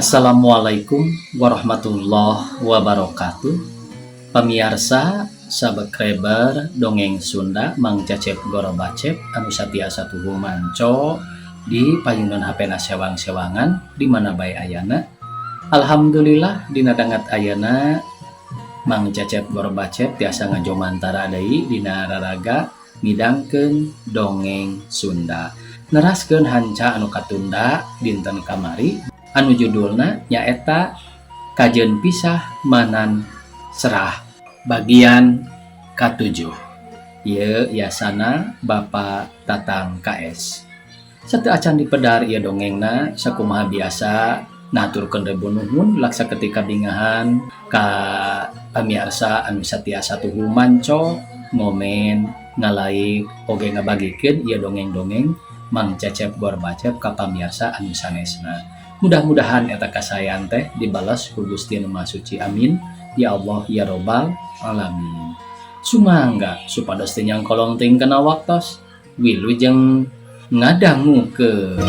Assalamualaikum warahmatullahi wabarakatuh. Pamirsa, subscriber Dongeng Sunda Mang Cecep Gorobacep anu sabiasa tuhu manco di payunan HP sewang-sewangan di mana bae ayana. Alhamdulillah dina dangat ayana Mang Cecep Gorobacep tiasa ngajomantara deui dina raraga midangkeun dongeng Sunda. Neraskeun hanca anu katunda dinten kamari anu judulna nyaeta Kajen Pisah Manan Serah bagian ke-7. Ieu yasana Bapak Tatang KS. Sateu acan dipedar ieu dongengna sakumaha biasa naturkeun rebu nuhun laksa ketika bingahan ka pamirsa anu satiasa tuhu manco ngomen ngalaik oge ngabagikeun ieu dongeng-dongeng Mang Cecep Gorobacep ka pamirsa anu sanesna. Mudah-mudahan eta kasayan teh dibalas ku Gusti Nu Maha Suci. Amin. Ya Allah ya Robbal alamin. Sumangga supados teu nyangkolong teuing kana waktos wilujeng ngadangukeun.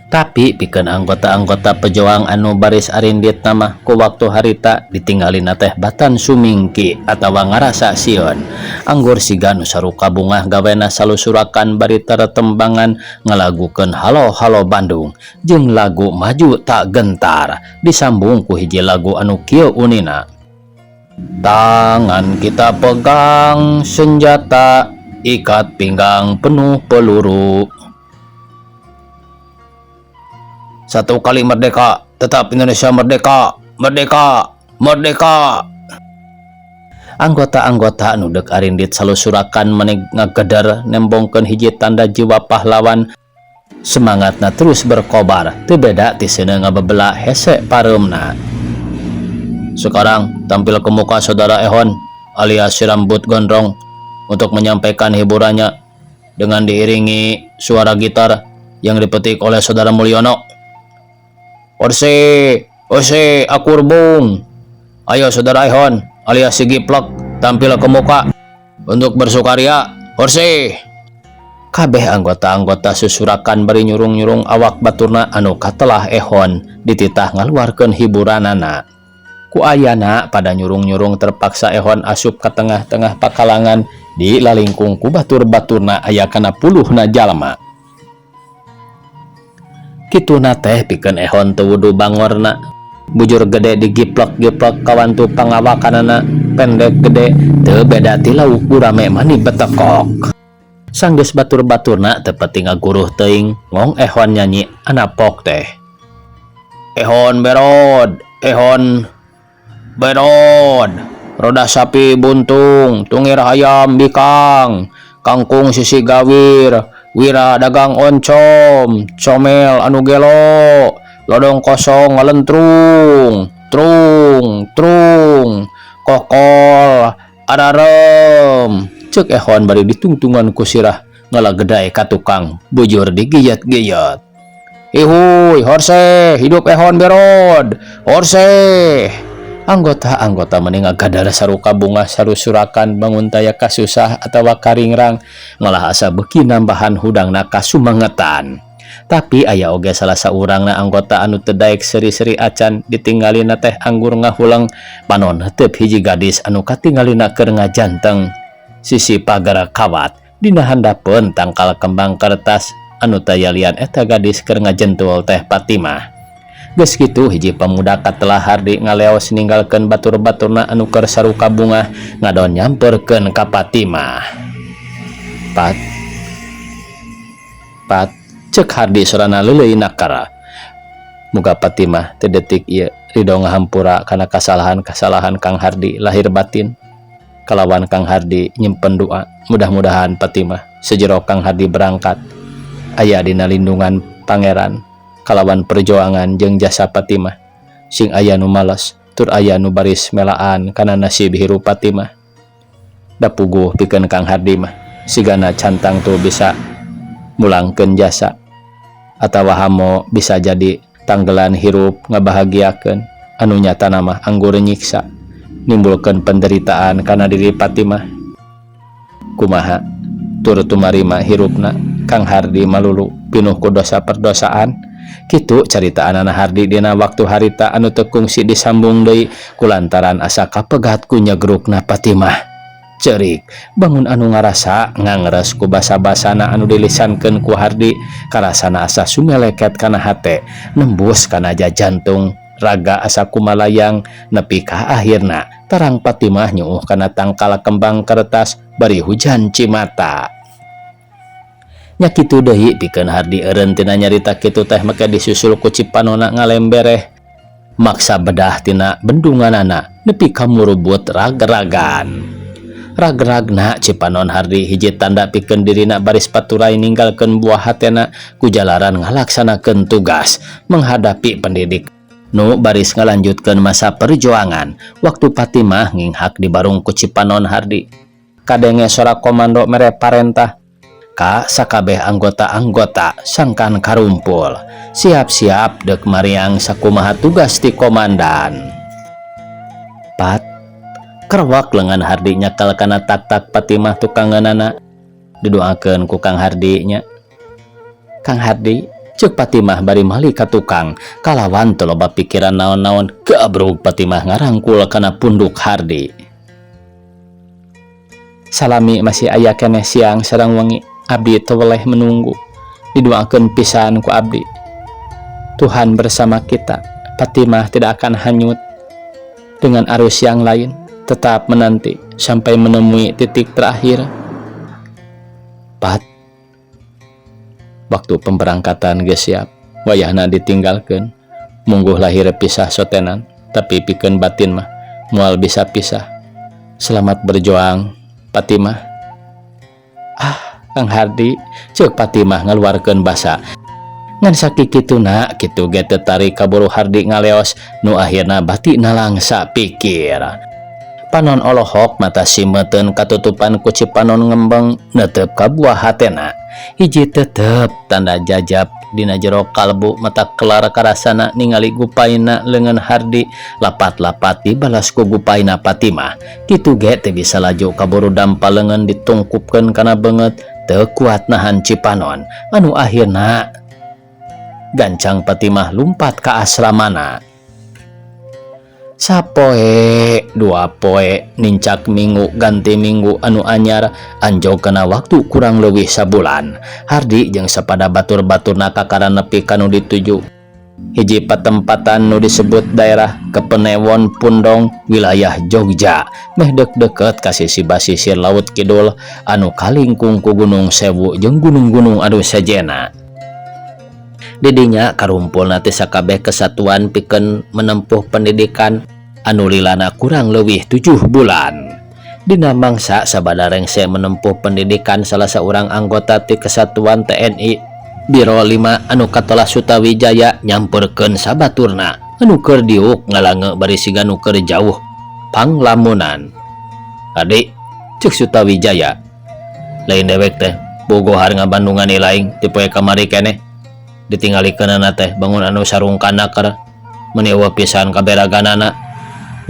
Tapi pikeun anggota-anggota pejuang anu baris arindit nama ku waktu harita ditinggalina teh batan sumingki atawa ngarasa sieun anggur siga nu saruka bungah gawena salusurakan bari taretembangan ngalagukeun Halo Halo Bandung jeung lagu Maju Tak Gentar disambung ku hiji lagu anu kieu unina. Tangan kita pegang senjata, ikat pinggang penuh peluru. Satu kali merdeka, tetap Indonesia merdeka, merdeka, merdeka. Anggota-anggota anu deuk arindit salusurakan meneg ngagedar nembongkeun hiji tanda jiwa pahlawan. Semangatna terus berkobar, teu beda ti seuneu ngabebela hese pareumna. Sekarang tampil ke muka saudara Ehon alias si rambut gondrong untuk menyampaikan hiburannya dengan diiringi suara gitar yang dipetik oleh saudara Mulyono. Orse, akurbung. Ayo saudara Ehon alias si Giplek tampil ke muka untuk bersukaria. Orse. Kabeh anggota-anggota susurakan bari nyurung-nyurung awak baturna anu katelah Ehon dititah ngaluarkeun hiburanana. Ku ayana pada nyurung-nyurung terpaksa Ehon asup ke tengah-tengah pakalangan di lalingkung ku batur-baturna aya kana puluhna jalma. Kituna teh pikeun Ehon teu wudu bangorna. Bujur gede digiplek-giplek kawantu pangawakanana pendek gede teu beda ti lauk burame mani betekok. Sanggeus batur-baturna teu peti ngaguruh teuing ngong Ehon nyanyi anapok teh. Ehon berod, Ehon berod. Roda sapi buntung, tungir hayam bikang, kangkung sisi gawir. Wira dagang oncom, comel anu gelo, lodong kosong ngalentrung, trung, kokol, ararem. Cek Ehon bari ditungtungan ku sirah ngalagedai ka tukang, bujur digiyat-giyat. Ihuy, horse, hidup Ehon berod, horse. Anggota-anggota mending ngagadar saruka bunga sarusurakan bangun taya kasusah atawa karingrang ngalah asa beuki nambahan hudangna kasumangetan. Tapi aya oge salah saurangna anggota anu teu daek seri-seri acan ditinggalina teh anggur ngahulang panon teup hiji gadis anu katinggalina keur ngajanteng sisi pagar kawat dina handapeun tangkal kembang kertas anu taya lian eta gadis keur ngajentul teh Fatimah. Geus kitu hiji pemuda katelah Hardi ngaleos ninggalkeun batur-baturna anu keur saruka bunga ngadon nyamperkeun ka Fatimah. Pat cek Hardi sorana leuleuy nakara. Muga Fatimah teu detik ieu ridho ngahampura kana kasalahan-kasalahan Kang Hardi lahir batin. Kalawan Kang Hardi nyimpen doa, mudah-mudahan Fatimah sejero Kang Hardi berangkat aya dina lindungan pangeran. Kalawan perjuangan jeung jasa Fatimah sing aya nu males tur aya nu baris melaan kana nasib hirup Fatimah. Da puguh pikeun Kang Hardi mah sigana cantang tuh bisa mulangkeun jasa atawa hamo bisa jadi tanggelan hirup ngabahagiakeun anu nyatana mah anggur nyiksa nimbulkeun penderitaan kana diri Fatimah. Kumaha tur tumarima hirupna Kang Hardi malulu pinuh ku dosa perdosaan. Kitu carita anana Hardi dina waktu harita anu teu kungsi disambung deui kulantaran asa kapegat ku nyegrukna Fatimah. Cerik bangun anu ngarasa ngangres ku basa-basana anu dilisankeun ku Hardi karasana asa sumeleket kana hate nembus kana jantung raga asa kumalayang nepi ka akhirna tarang Fatimah nyuuh kana tangkal kembang kertas bari hujan cimata. Nya kitu deui pikeun Hardi eureun tina nyarita kitu teh make disusul ku Cipanonna ngalembereh maksa bedah tina bendunganana nepi ka murubut rag-ragan. Rag-ragna Cipanon Hardi hiji tanda pikeun dirina baris paturai ninggalkeun buah hatena ku jalaran ngalaksanakeun tugas menghadapi pendidik nu baris ngalanjutkeun masa perjuangan. Waktu Fatimah nginghak di barung ku Cipanon Hardi kadenge sora komando mere parentah ka sakabeh anggota-anggota sangkan karumpul siap-siap dek mariang sakumaha tugas ti komandan. Pat kerwak lengan Hardi nyakal kana tak-tak Fatimah tukangeunana didoakeun ku Kang Hardi nya. Kang Hardi ceuk Fatimah bari mali ka tukang kalawan teu loba pikiran naon-naon keabrug Fatimah ngarangkul kana punduk Hardi. Salami masih aya keneh siang sareng wengi abdi teu weleh menunggu didoakeun pisan ku abdi. Tuhan bersama kita, Fatimah tidak akan hanyut dengan arus yang lain, tetap menanti sampai menemui titik terakhir. Pat waktu pemberangkatan geus siap wayahna ditinggalkeun mungguh lahir pisah sotenan tapi pikeun batin mah moal bisa pisah. Selamat berjuang Fatimah. Kang Hardi ceuk Fatimah ngaluarkeun basa ngan sakikituna kitu ge teu tarik kaburu Hardi ngaleos nu akhirna batina langsa pikir. Panon olohok mata simeuteun katutupan ku Cipanon ngembeng neuteup ka buah hatena hiji tetep tanda jajab dina jero kalbu mata kelar karasana ningali gupaina leungeun Hardi lapat-lapat dibalas ku gupaina Fatimah. Kitu ge teu bisa laju kaburu dampal leungeun ditungkupkeun kana beungeut teu kuat nahan Cipanon anu akhirna gancang Fatimah lumpat ka asramana. Sapoe dua poe nincak minggu ganti minggu anu anyar anjog kena waktu kurang leuwih sabulan Hardi jeung sapada batur-baturna kakara nepi kanu dituju hiji patempatan nu disebut daerah Kepenewon Pundong wilayah Jogja meh deket ka sisi basisir laut kidul anu kalingkung ku Gunung Sewu jeung gunung-gunung anu sajena. Didinya karumpul nanti sakabeh kesatuan pikeun menempuh pendidikan anu lilana kurang leuwih 7 bulan. Dina mangsa sabada rengse menempuh pendidikan salah seorang anggota ti kesatuan TNI Biro 5 anu katola Sutawijaya nyamperkeun sabaturna anu keur diuk ngalange bari siga nu keur jauh panglamunan. Adik ceuk Sutawijaya lain dewek teh bogohar ngabandungan ilaing ti poe kamari keneh ditinggalikeunana teh bangun anu sarungkana keur menewa pisan kaberaganana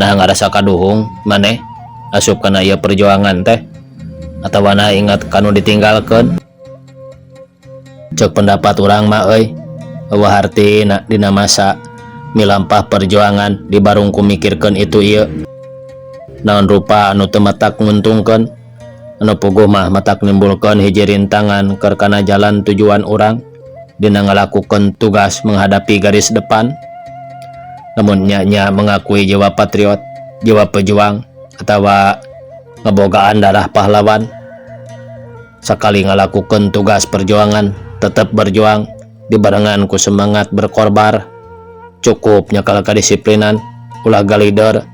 nah ngarasa kaduhung maneh asup kana ieu perjuangan teh atawa nah ingat kanu ditinggalkeun. Cek pendapat urang mah euy eueuh artina dina masa milampah perjuangan di barung ku mikirkeun itu ieu naon rupa anu teu matak nguntungkeun anu puguh mah matak nimbulkeun hiji rintangan keur kana jalan tujuan urang dina ngalakukeun tugas menghadapi garis depan Namun nya mengakui jiwa patriot, jiwa pejuang, atau ngebogaan darah pahlawan. Sekali ngalakukan tugas perjuangan, tetap berjuang, dibarengan ku semangat berkorbar, cukup nyakal kedisiplinan, ulah galider,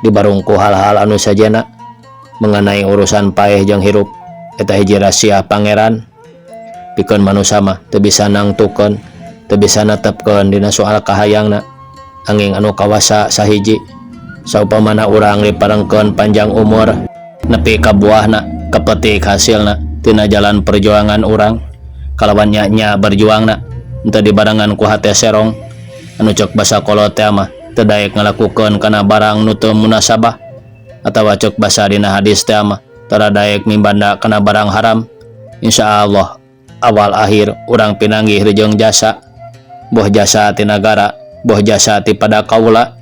dibarungku hal-hal anu sajena, mengenai urusan paeh jeung hirup, eta hiji rahasia pangeran, pikeun manusia mah teu bisa nangtukeun, teu bisa netepkeun dina soal kahayangna, anging anu kawasa sahiji, saupamana urang diparengkeun panjang umur, nepi ka buahna, kapetik hasilna, tina jalan perjuangan urang, kalawan nya berjuangna, ente dibarengan ku hate serong, anu cek basa kolot teh mah teu daek ngalakukeun kana barang nu teu munasabah, atawa cek basa dina hadis teh mah teu daek mimbanda kana barang haram. Insyaallah awal akhir urang pinanggih jeung jasa, boh jasa ti nagara, boh jasa ti pada kaula.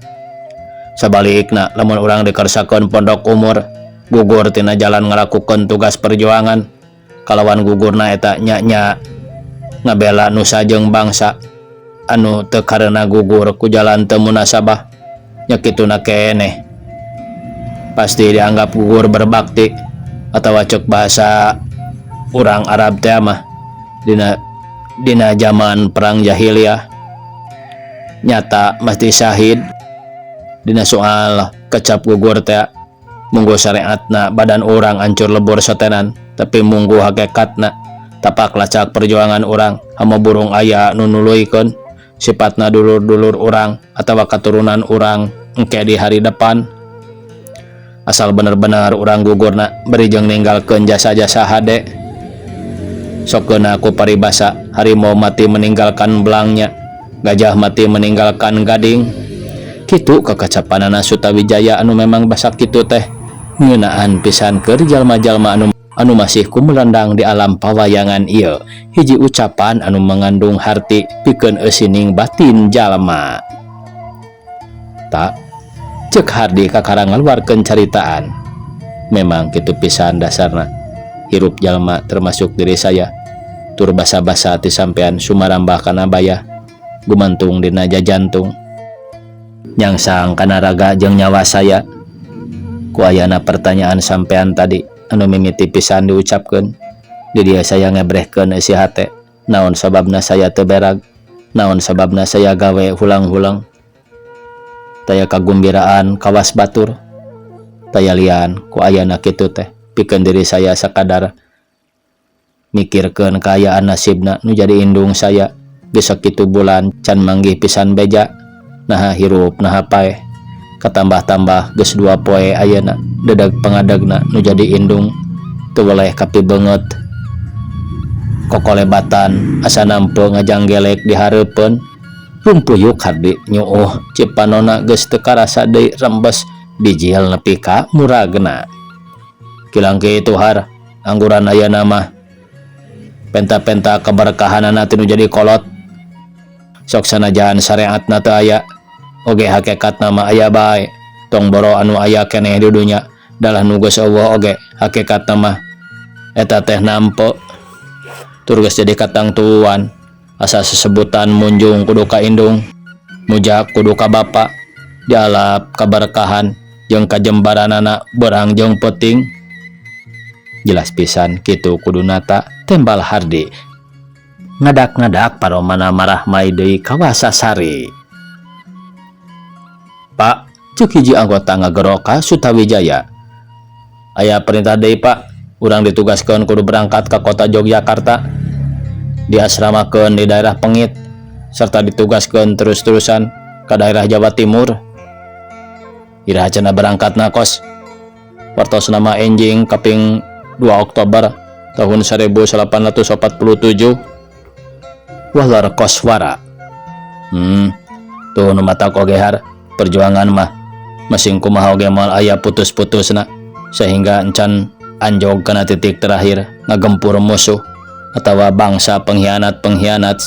Sabalikna lamun urang dikersakeun pondok umur, gugur tina jalan ngalakukeun tugas perjuangan, kalawan gugurna eta nya ngabela nusa jeung bangsa, anu teu karena gugur ku jalan teu munasabah, nya kituna keneh pasti dianggap gugur berbakti, atawa cek bahasa urang Arab teh mah dina zaman perang jahiliyah nyata mesti syahid. Dina soal kecap gugur teh munggu syariatna badan orang hancur lebur sotenan, tapi munggu hakikatna tapak lacak perjuangan orang hama burung aya nu nuluykeun sifatna dulur-dulur orang atawa katurunan orang engke di hari depan. Asal bener-bener orang gugurna beri jeung ninggalkeun jasa-jasa hade, sokeuna ku paribasa harimau mati meninggalkan belangnya, gajah mati meninggalkan gading. Kitu kakacapanana Sutawijaya anu memang basak kitu teh ngeunaan pisan keur jalma-jalma anu masih kumelandang di alam pawayangan ieu, hiji ucapan anu mengandung harti pikeun eusining batin jalma. Tak cek Hardi kakara ngaluarkeun caritaan, memang kitu pisan dasarna hirup jalma termasuk diri saya, tur basa-basa ti sampean sumarambah kana baya gumantung dina jajantung, nyangsang kana raga jeung nyawa saya. Ku ayana pertanyaan sampean tadi anu mimiti pisan diucapkeun, di dieu saya ngebrehkeun isi hate, naon sababna saya teu berag, naon sababna saya gawe hulang-hulang. Taya kagumbiraan kawas batur, taya lian ku ayana kitu teh pikeun diri saya sakadar mikirkeun kaayaan nasibna nu jadi indung saya, geus sakitu bulan can manggih pisan beja, naha hirup naha paeh, katambah-tambah geus 2 poe ayeuna dedag pangadegna nu jadi indung teu weleh kapi beungeut, kokolebatan asa nampe ngajanggelek di hareupeun. Rumpuyuk Hardi nyuuh cipanona geus teu karasa deui rembes dijil nepi ka muragna. Kilang kitu Har, angguran ayeuna mah penta-penta keberkahanana teu jadi kolot, sok sanajan syariatna teu aya, oge hakikatna mah aya bae, tong boro anu aya keneh di dunya dalah nu geus Allah oge hakikatna mah eta teh nampe, tur geus jadi katangtuan. Asa sesebutan munjung kudu ka indung, mujak kudu ka bapa, dialap kaberkahan jeung kajembaranana berang jeung peuting. Jelas pisan kitu kudunata tembal Hardi. Ngadak-ngadak paromana marah mai deui ka Wasasari. Pak, ceuk hiji anggota ngagero ka Sutawijaya. Aya perintah deui Pak, urang ditugaskeun kudu berangkat ka kota Yogyakarta, diasramakeun di daerah Pengit, serta ditugaskeun terus-terusan ke daerah Jawa Timur. Iraha cenah berangkatna kos wartos nama enjing kaping 2 Oktober tahun 1847 walar koswara. Tuh nu matak oge Har, perjuangan mah masing kumaha oge moal aya putus-putusna, sehingga encan anjog kana titik terakhir ngagempur musuh atawa bangsa pengkhianat-pengkhianat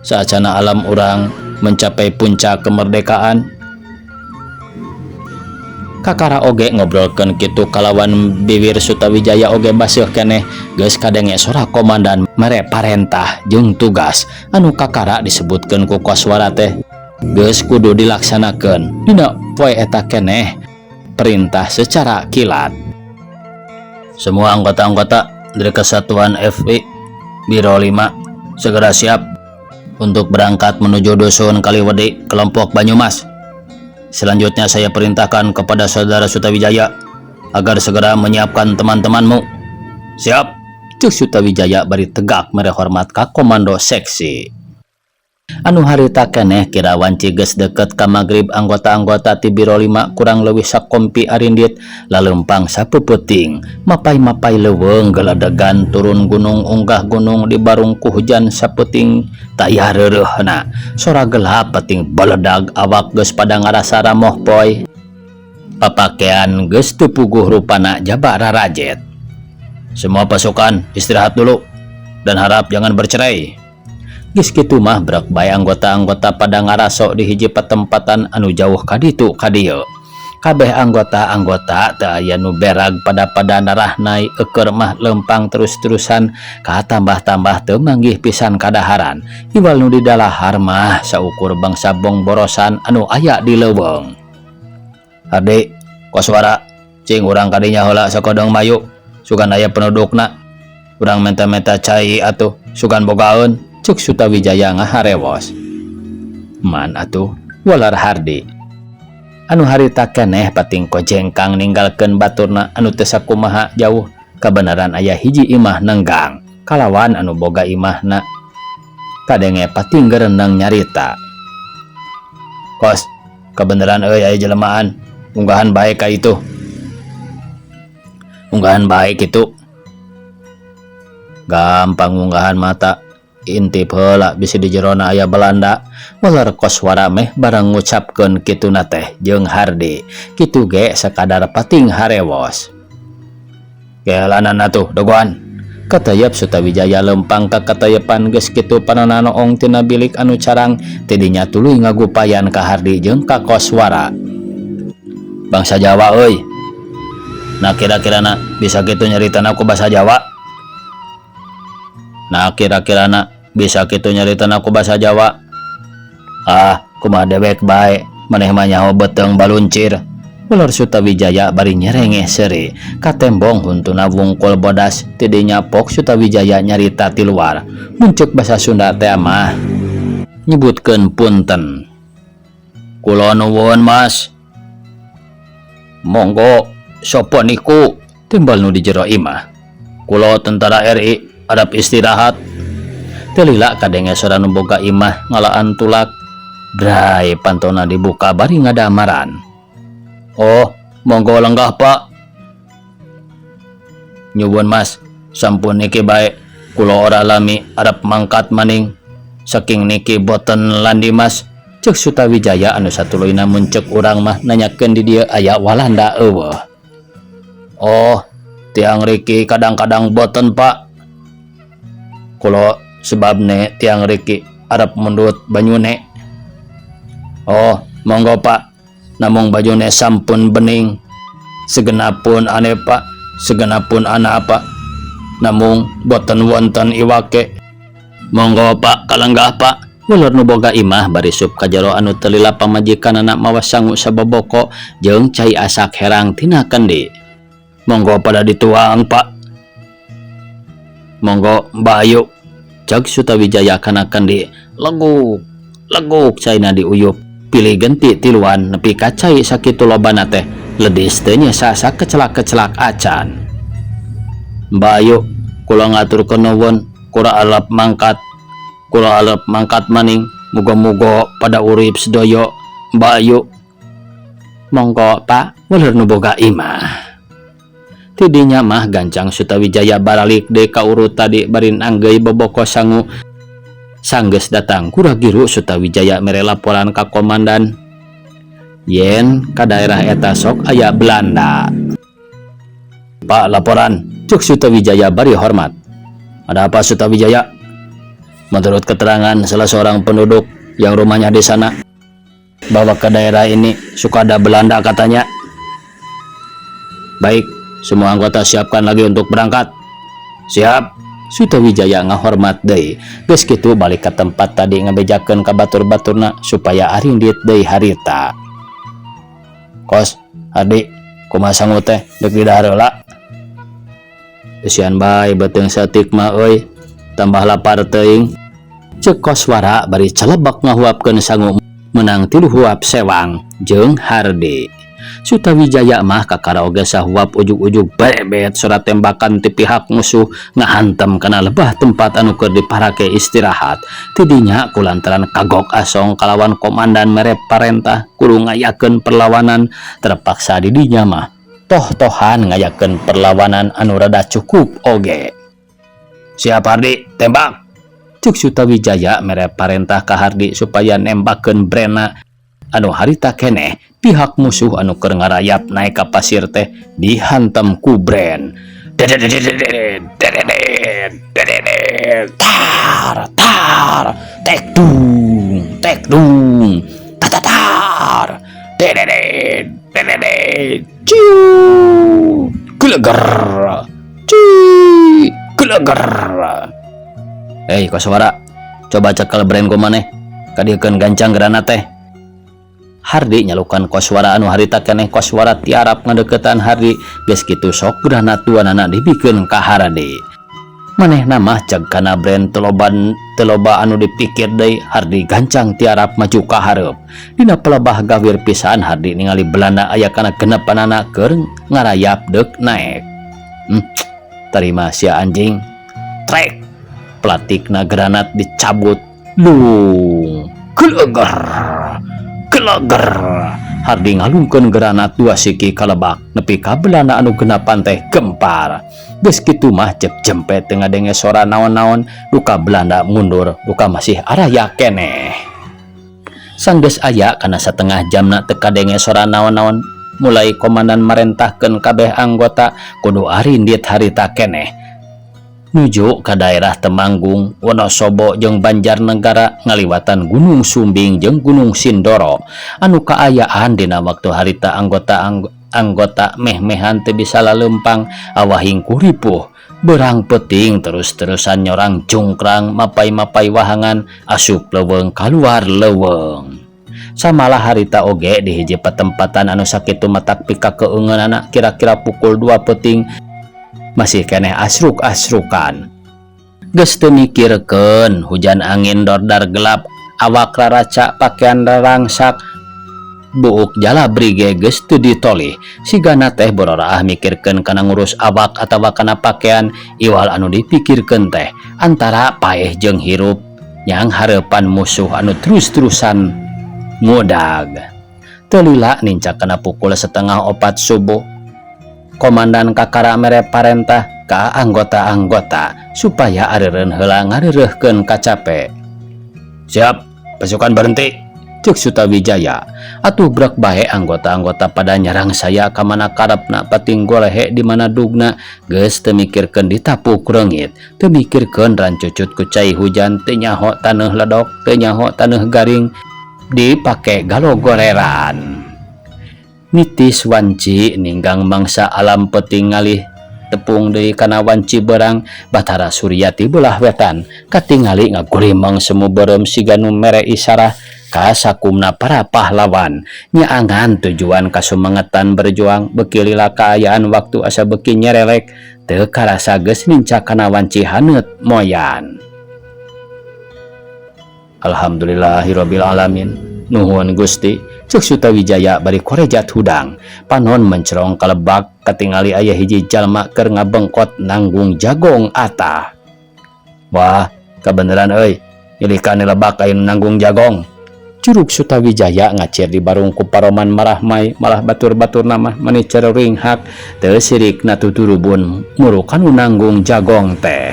saacana alam urang mencapai puncak kemerdekaan. Kakara oge ngobrolkeun kitu kalawan bibir Sutawijaya oge baseuh keneh geus kadenge sora komandan mere parentah jeung tugas anu kakara disebutkeun ku koswara teh geus kudu dilaksanakeun dina poe eta keneh perintah secara kilat. Semua anggota-anggota dari Kesatuan FI Biro 5 segera siap untuk berangkat menuju dusun Kaliwedi, kelompok Banyumas. Selanjutnya saya perintahkan kepada Saudara Sutawijaya agar segera menyiapkan teman-temanmu. Siap, cek Sutawijaya bari tegak mere hormat ka komando seksi. Anu harita keneh kira wanci geus deket ka magrib, anggota-anggota ti Biro 5 kurang leuwih sakompi arindit lalempang sapeupeting mapai-mapai leuweung geledegan turun gunung unggah gunung di barungku hujan sapeuting taya reureuhna sora gelap peting baledag awak geus pada ngarasa ramoh poy. Papakean geus teu puguh rupana jaba rarajet. Semua pasukan istirahat dulu dan harap jangan bercerai. Geus kitu mah brek bae anggota-anggota pada ngaraso di hiji patempatan anu jauh ka ditu ka dieu. Kabeh anggota-anggota teu aya nu berag pada narahna eukeur mah lempang terus-terusan ka tambah-tambah teu manggih pisan kadaharan. Iwal nu di dalahar mah saukur bangsa bong borosan anu aya di leuweung. Hade, koswara, cing urang kadinya heula sakodong mayu. Sugan aya pendudukna. Urang menta-menta cai atuh, sugan bogaeun. Cuk Sutawijaya ngaharewos. Man atuh walar Hardi. Anu harita keneh pating kojengkang ninggalkeun baturna anu teu sakumaha jauh kabenaran aya hiji imah nenggang kalawan anu boga imahna kadenge pating gereneng nyarita. Kos, kebenaran euy aya jelemaan unggahan baik ka itu. Unggahan baik itu. Gampang unggahan mata. Intip heula bisi di jerona aya Belanda. Walar koswara meh bareng ngucapkeun kituna teh jeung Hardi kitu ge sakadar pating harewos. Keheulanan atuh dogoan. Katayap Sutawijaya lempang ka katayepan geus kitu panonna noong tina bilik anu carang tidinya tuluy ngagupayan ka Hardi jeung ka koswara. Bangsa Jawa euy. Nah kira-kirana bisa kitu nyaritana ku basa Jawa? Nah kira-kirana bisa kitu nyaritana ku basa Jawa? Ah, kumaha dewek bae, maneh mah nyaho beteung baluncir. Ular Sutawijaya bari nyerengeh seuri ka tembong huntuna wungkul bodas tidinya pok Sutawijaya nyarita ti luar. Muncuk basa Sunda teh mah nyebutkeun punten. Kula nuwun Mas. Monggo sapa niku? Timbal nu di jero imah. Kula tentara RI adap istirahat. Telila kadenge sora nu boga imah ngalaan tulak. Bray pantona dibuka bari ngadamaran. Oh, monggo lenggah Pak. Nyuwun Mas, sampun niki bae kula ora lami arep mangkat maning. Saking niki boten landi Mas. Cek Sutawijaya anu satuluyna muncek urang mah nanyakeun di dieu aya Walanda eueuh. Oh, tiang riki kadang-kadang boten Pak. Kulo sebabne tiang riki arep mundut banyune. Oh, monggo Pak. Namung bajune sampun bening. Segenapun ane Pak, segenapun ana Pak. Namung boten wonten iwake. Monggo Pak kalenggah Pak. Ulur nu boga imah bari sup ka jero anu telila pamajikanana mawa sangu saboboko jeung cai asak herang tina kendi. Monggo pada dituang Pak. Monggo Bayu. Cek Sutawijaya kana kendi. Leguk caina diuyup. Pilih genti tiluan nepi ka cai sakitu lobana teh. Ledis teu nyasa kecelak-kecelak acan. Bayu, kula ngaturkeun nuwun, kula alap mangkat. Kula alep mangkat maning, muga-muga pada urip sedoyo. Bayu. Monggo Pak, weler nu boga imah. Tidinya mah gancang Sutawijaya baralik deui ka urut tadi bari anggeui boboko sangu. Sanggeus datang kuragiru Sutawijaya mere laporan ka komandan. Yen ka daerah eta sok aya Belanda. Pak, laporan. Cuk Sutawijaya bari hormat. Ada apa Sutawijaya? Menurut keterangan salah seorang penduduk yang rumahnya di sana, bahwa ke daerah ini suka ada Belanda katanya. Baik, semua anggota siapkan lagi untuk berangkat. Siap, Sutawijaya ngahormat deui. Geus kitu balik ka tempat tadi ngabejakeun ka batur-baturna supaya aring diet deui harita. Kos, Hardi, kumaha sangu teh deuk di dahar heula. Eusian bae beuteung saeutik mah euy, tambah lapar teuing. Ceuk Koswara bari calebek ngahuapkeun sangu menang 3 huap sewang jeung Hardi. Sutawijaya mah kakara oge sahuap ujug-ujug bebet surat tembakan ti pihak musuh ngahantem kana lebah tempat anu keur diparake istirahat. Tidinya kulantaran kagok asong kalawan komandan mere parentah kudu ngayakeun perlawanan, terpaksa didinya mah toh-tohan ngayakeun perlawanan anu rada cukup oge. Siap Hardi, tembak. Cuk Sutawijaya mere parentah ka Hardi supaya nembakeun brena. Anu harita keneh pihak musuh anu keur ngarayap naik ka pasir teh dihantam ku bren. Tar tek dung tatatar ciu geleger geleger. Hei Koswara, coba cekel bren ku maneh kadiekeun gancang granat teh. Hardi nyalukan Koswara anu harita keneh Koswara tiarap ngadeukeutan Hardi. Geus kitu sok granat duanana dibikeun ka Hardi. Manehna mah ceg kana bren teloba anu dipikir deui. Hardi gancang tiarap maju ka hareup. Dina pelebah gawir pisan Hardi ningali Belanda aya kana genepanana keur ngarayap deuk naek. Tarima sia anjing. Trek. Platikna granat dicabut. Lung. Geleger. Geleger. Hardi ngalungkeun granat 2 siki kalebak nepi ka Belanda anu genapan teh gempar. Geus kitu mah cek jempet teu ngadenge sora naon-naon, duka Belanda mundur, duka masih araya keneh. Sanggeus aya kana satengah jamna teu kadenge sora naon-naon, mulai komandan marentahkeun kabeh anggota kudu arindit harita keneh nuju ka daerah Temanggung, Wonosobo jeung Banjarnegara ngaliwatan Gunung Sumbing jeung Gunung Sindoro anu kaayaan dina waktu harita anggota meh-mehan teu bisa lalempang awahing kuripuh berang peting terus-terusan nyorang cungkrang mapai-mapai wahangan asup leuweung kaluar leuweung. Samalah harita oge di hiji patempatan anu sakitu matak pika keungeunana kira-kira pukul 2 peting masih keneh asruk-asrukan. Geus teu mikirkeun hujan angin dordar gelap awak raraca pakaian rarangsak buuk jala brige geus teu ditolih sigana teh bororaah mikirkeun kana ngurus awak atawa kana pakaian iwal anu dipikirkeun teh antara paeh jeung hirup nyang hareupan musuh anu terus-terusan ngudag. Teu lila nincak kana pukul 3:30 subuh komandan kakara mere parentah ka anggota-anggota supaya areureun heula ngareureuhkeun kacape. Siap, pasukan berhenti. Cuk Sutawijaya. Atuh brek bae anggota-anggota pada nyarang saya ka mana karepna pating golehe di mana dugna. Geus teu mikirkeun ditapuk reungit, teu mikirkeun rancucut ku cai hujan, teu nyaho taneuh ledok, teu nyaho taneuh garing dipake galogoreran. Nitis wanci ninggang mangsa alam peting ngalih tepung deui kana wanci berang Batara Suryati belah wetan katingali ngagurimeng semu beureum siga nu mere isarah ka sakumna para pahlawan nyaangan tujuan kasumengetan berjuang beuki lila kaayaan waktu asa beuki nyerelek teu karasa geus nincak kana wanci haneut moyan. Alhamdulillahirabbil alamin. Nuhun Gusti. Cuk Sutawijaya bari korejat hudang panon mencerong kalebak katingali aya hiji jalma keur ngabengkot nanggung jagong atah. Wah, kabeneran euy, nyilikan lebak aya nanggung jagong. Curug Sutawijaya ngacir di barung ku paroman marahmai malah batur-batur nama mani cereuring hak teu sirikna tuturubun murukan nanggung jagong teh.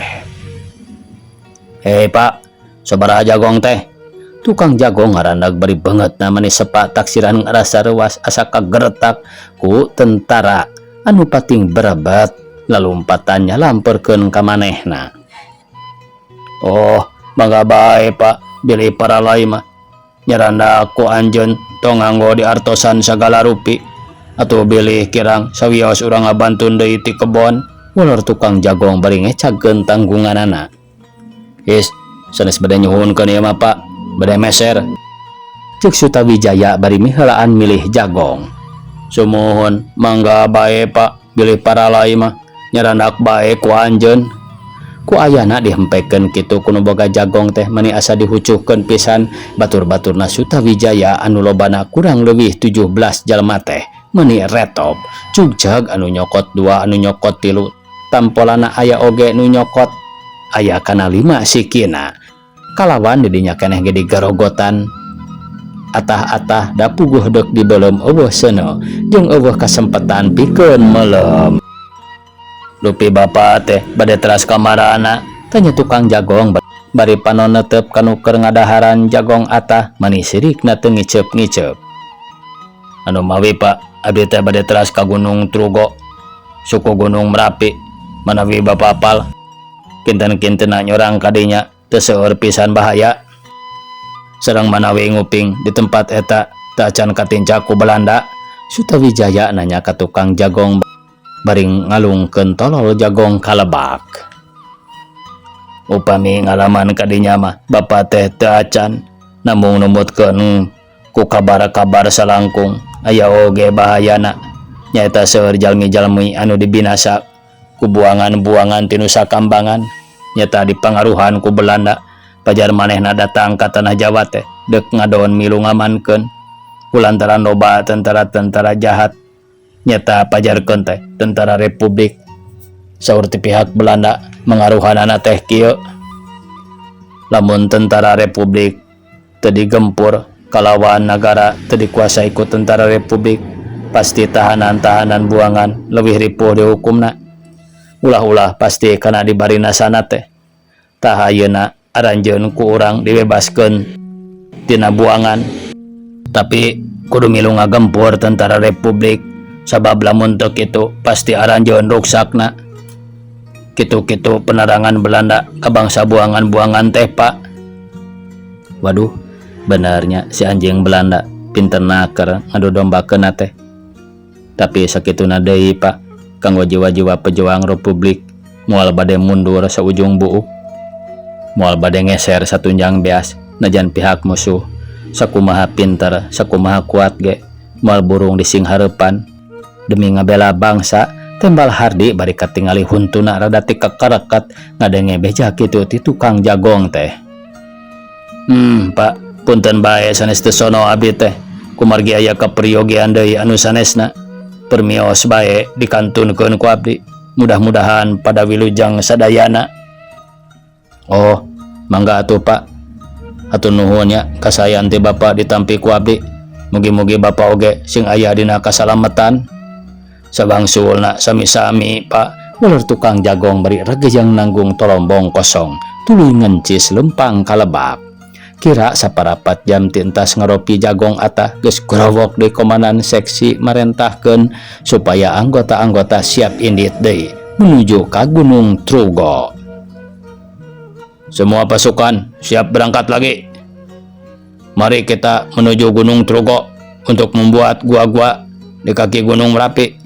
Hei Pak, sabaraha jagong teh? Tukang jagong ngarandag bari banget namanya sepak taksiran ngerasa rewas asa kageretak ku tentara anu pating berebat lalu empatannya lamperkeun ka manehna. Oh, mangga bae Pak, bilih para lai mah nyaranda aku anjeun tong nganggo diartosan sagala rupi atuh bilih kirang sawios urang ngabantun deui ti kebon Ulur tukang jagong bari ngecakeun tanggunganana. Is, sanes bade nyuhunkeun ieu mah Pak, bade meser. Ceuk Sutawijaya bari miheulaan milih jagong. Sumuhun, mangga bae Pak, bilih paralai mah nyarandak bae ku anjeun. Ku ayana dihempekeun kitu kuno boga jagong teh meni asa dihucuhkeun pisan batur-baturna Sutawijaya anu lobana kurang leuwih 17 jalma teh meni retop cugjag anu nyokot 2 anu nyokot 3 tampolana aya oge nu nyokot aya kana 5 sikina kalawan didinya keneh ge digarogotan atah-atah da puguh deuk di beuleum eueuh seuneu jeung eueuh kasempetan pikeun meulem. Lupi bapa teh bade teras kamarana, tanya tukang jagong bari panon netep kanu keur ngadaharan jagong atah mani sirikna teu ngiceup-ngiceup. Anu mawi Pak, abdi teh bade teras ka Gunung Trugo, suku Gunung Merapi, manawi bapa apal. Kinten-kintenna nyorang kadinya teu seueur pisan bahaya. Sareng manawi nguping di tempat eta teu acan katinca ku Belanda. Sutawijaya nanya ka tukang jagong baring ngalungkeun tolol jagong kalebak. Upami ngalaman kadinya mah bapa teh teu acan namung numutkeun ku kabar-kabar salangkung aya oge bahayana nyaeta seueur jalmi-jalmi anu dibinasa ku buangan-buangan ti Nusa Kambangan nyata dipangaruhan ku Belanda pajar manehna datang ka tanah Jawa teh deuk ngadoon milu ngamankeun kulantaran loba tentara-tentara jahat nyata pajarkeun teh tentara Republik saur ti pihak Belanda mengaruhanana teh kieu lamun tentara Republik teu digempur kalawan nagara teu dikuasai ku tentara Republik pasti tahanan-tahanan buangan leuwih ripuh dihukumna ulah-ulah pasti kana dibarina sana teh tah ayeuna aranjeun ku urang dibebaskeun tina buangan tapi kudu milu ngagempur tentara Republik sabab lamun teu kitu pasti aranjeun ruksakna kitu-kitu penerangan Belanda ka bangsa buangan-buangan teh Pak. Waduh, benernya si anjing Belanda pinter naker ngadodombakeun teh. Tapi sakituna deui Pak, kanggo jiwa-jiwa pejuang Republik moal bade mundur saujung buuk. Moal bade ngeser satunjang beas najan pihak musuh sakumaha pinter, sakumaha kuat ge moal burung di sing hareupan demi ngabela bangsa tembal hardi bari katingali huntuna rada ti kakarekat ngadenge beja kitu ti tukang jagong teh. Pak, punten bae sanes teu sono abdi teh. Kumargi aya kapriyogean deui anu sanesna. Permios bae dikantunkeun ku abdi. Mudah-mudahan pada wilujeng sadayana. Oh, mangga atuh Pak. Hatur nuhun nya kasayan ti Bapa ditampi ku abdi. Mugi-mugi Bapa oge sing aya dina kasalametan. Sabangsulna sami-sami Pak. Ular tukang jagong bari regejang nanggung tolombong kosong tuluy ngencis lempang kalebak. Kira saparapat jam ti entas ngaropi jagong atah geus growok deui komandan seksi marentahkeun supaya anggota-anggota siap indit deui menuju ka Gunung Trugo. Semua pasukan siap berangkat lagi. Mari kita menuju Gunung Trugo untuk membuat gua-gua di kaki Gunung Merapi.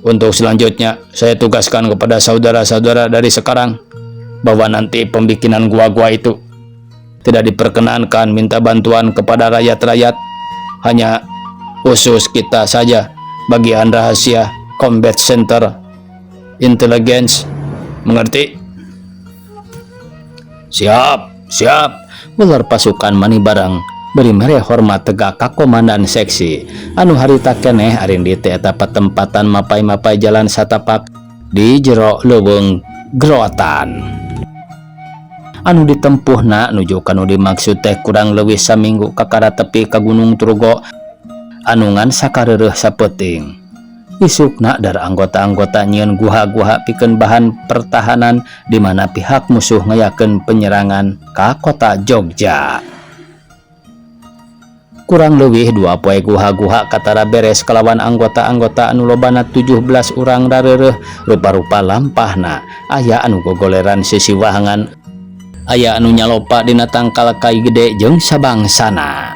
Untuk selanjutnya, saya tugaskan kepada saudara-saudara dari sekarang bahwa nanti pembikinan gua-gua itu tidak diperkenankan minta bantuan kepada rakyat-rakyat, hanya khusus kita saja bagian rahasia Combat Center Intelligence. Mengerti? Siap, siap. Ular pasukan mani barang beri mere hormat tegak ka komandan seksi anu harita keneh arindi teh eta patempatan mapai-mapai jalan satapak di jero leuweung grotan anu ditempuhna nuju kanu dimaksud teh kurang leuwih saminggu kakara tepi ka Gunung Trugo anungan sakareureuk sapeuting. Isukna dar anggota-anggota nyieun guha-guha pikeun bahan pertahanan di mana pihak musuh ngayakeun penyerangan ka kota Jogja. Kurang leuwih 2 poe guha-guha katara beres kalawan anggota-anggota anu lobana 17 urang dareureuh rupa-rupa lampahna aya anu gogoleran sisiwahangan aya anu nyalopa dina tangkal kai gede jeung sabangsana.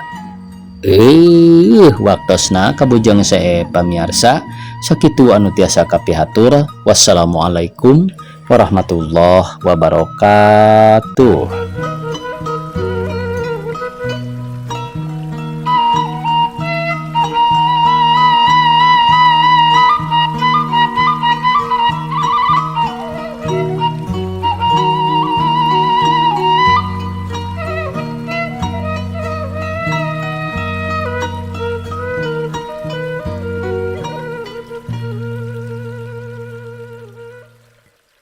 Waktosna kabujeng sae pamiarsa Sakitu anu tiasa kapihatur. Wassalamualaikum warahmatullahi wabarakatuh.